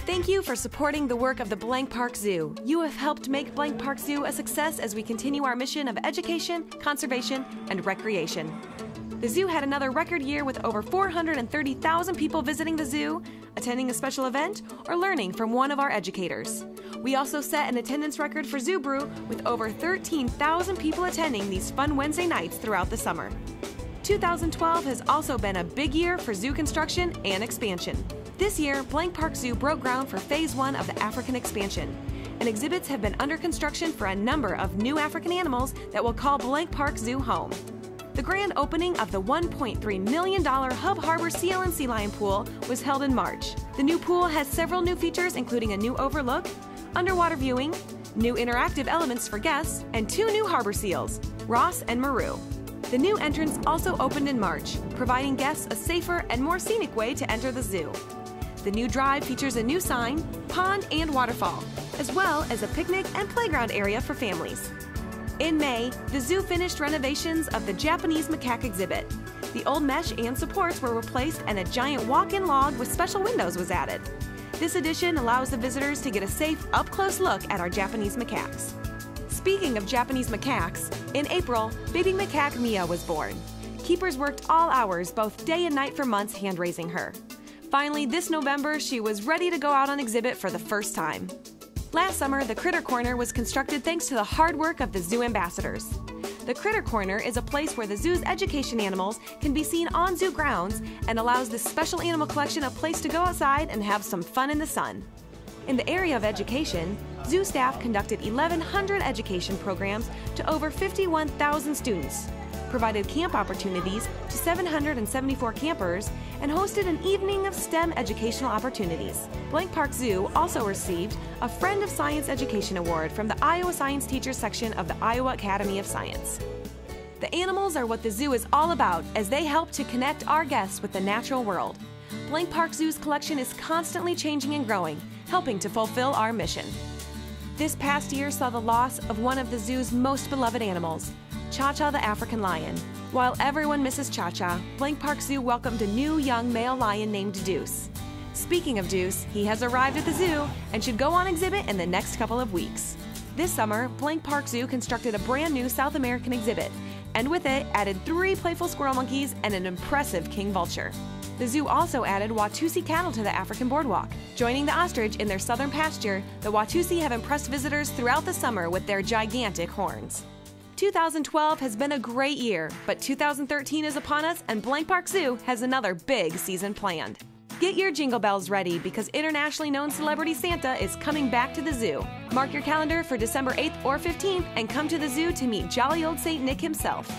Thank you for supporting the work of the Blank Park Zoo. You have helped make Blank Park Zoo a success as we continue our mission of education, conservation, and recreation. The zoo had another record year with over 430,000 people visiting the zoo, attending a special event, or learning from one of our educators. We also set an attendance record for Zoo Brew with over 13,000 people attending these fun Wednesday nights throughout the summer. 2012 has also been a big year for zoo construction and expansion. This year, Blank Park Zoo broke ground for Phase 1 of the African expansion, and exhibits have been under construction for a number of new African animals that will call Blank Park Zoo home. The grand opening of the $1.3 million Hub Harbor Seal and Sea Lion pool was held in March. The new pool has several new features, including a new overlook, underwater viewing, new interactive elements for guests, and 2 new harbor seals, Ross and Maru. The new entrance also opened in March, providing guests a safer and more scenic way to enter the zoo. The new drive features a new sign, pond, and waterfall, as well as a picnic and playground area for families. In May, the zoo finished renovations of the Japanese macaque exhibit. The old mesh and supports were replaced and a giant walk-in log with special windows was added. This addition allows the visitors to get a safe, up-close look at our Japanese macaques. Speaking of Japanese macaques, in April, baby macaque Mia was born. Keepers worked all hours, both day and night for months, hand-raising her. Finally, this November, she was ready to go out on exhibit for the first time. Last summer, the Critter Corner was constructed thanks to the hard work of the zoo ambassadors. The Critter Corner is a place where the zoo's education animals can be seen on zoo grounds and allows the special animal collection a place to go outside and have some fun in the sun. In the area of education, zoo staff conducted 1,100 education programs to over 51,000 students, provided camp opportunities to 774 campers, and hosted an evening of STEM educational opportunities. Blank Park Zoo also received a Friend of Science Education Award from the Iowa Science Teachers section of the Iowa Academy of Science. The animals are what the zoo is all about as they help to connect our guests with the natural world. Blank Park Zoo's collection is constantly changing and growing, helping to fulfill our mission. This past year saw the loss of one of the zoo's most beloved animals, Cha-Cha the African lion. While everyone misses Cha-Cha, Blank Park Zoo welcomed a new young male lion named Deuce. Speaking of Deuce, he has arrived at the zoo and should go on exhibit in the next couple of weeks. This summer, Blank Park Zoo constructed a brand new South American exhibit, and with it added 3 playful squirrel monkeys and an impressive king vulture. The zoo also added Watusi cattle to the African boardwalk. Joining the ostrich in their southern pasture, the Watusi have impressed visitors throughout the summer with their gigantic horns. 2012 has been a great year, but 2013 is upon us and Blank Park Zoo has another big season planned. Get your jingle bells ready because internationally known celebrity Santa is coming back to the zoo. Mark your calendar for December 8th or 15th and come to the zoo to meet jolly old Saint Nick himself.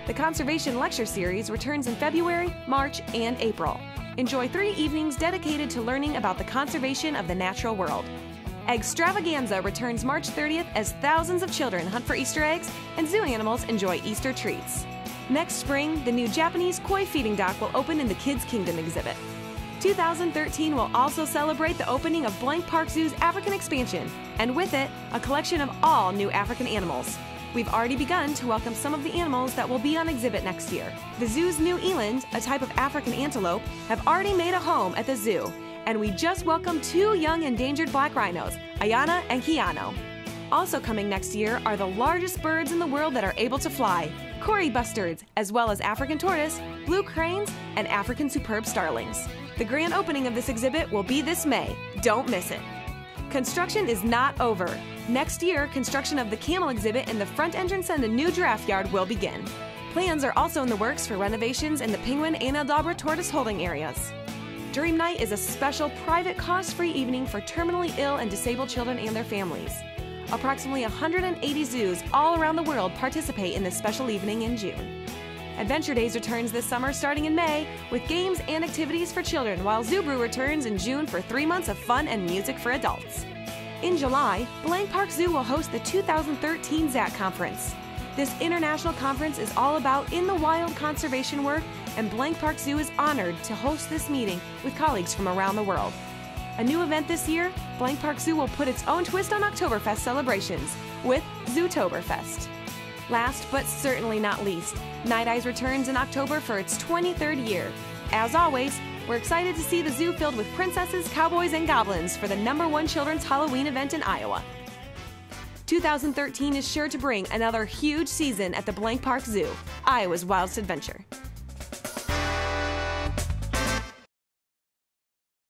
The Conservation Lecture Series returns in February, March, and April. Enjoy 3 evenings dedicated to learning about the conservation of the natural world. Eggstravaganza returns March 30th as thousands of children hunt for Easter eggs and zoo animals enjoy Easter treats. Next spring, the new Japanese koi feeding dock will open in the Kids Kingdom exhibit. 2013 will also celebrate the opening of Blank Park Zoo's African expansion, and with it, a collection of all new African animals. We've already begun to welcome some of the animals that will be on exhibit next year. The zoo's new eland, a type of African antelope, have already made a home at the zoo, and we just welcomed 2 young endangered black rhinos, Ayana and Kiano. Also coming next year are the largest birds in the world that are able to fly, Kori bustards, as well as African tortoise, blue cranes, and African superb starlings. The grand opening of this exhibit will be this May. Don't miss it. Construction is not over. Next year, construction of the camel exhibit in the front entrance and the new giraffe yard will begin. Plans are also in the works for renovations in the penguin and Aldabra tortoise holding areas. Dream Night is a special private cost-free evening for terminally ill and disabled children and their families. Approximately 180 zoos all around the world participate in this special evening in June. Adventure Days returns this summer starting in May with games and activities for children, while Zoo Brew returns in June for 3 months of fun and music for adults. In July, Blank Park Zoo will host the 2013 ZAC Conference. This international conference is all about in-the-wild conservation work, and Blank Park Zoo is honored to host this meeting with colleagues from around the world. A new event this year, Blank Park Zoo will put its own twist on Oktoberfest celebrations with Zootoberfest. Last but certainly not least, Night Eyes returns in October for its 23rd year. As always, We're excited to see the zoo filled with princesses, cowboys, and goblins for the #1 children's Halloween event in Iowa. 2013 is sure to bring another huge season at the Blank Park Zoo, Iowa's wildest adventure.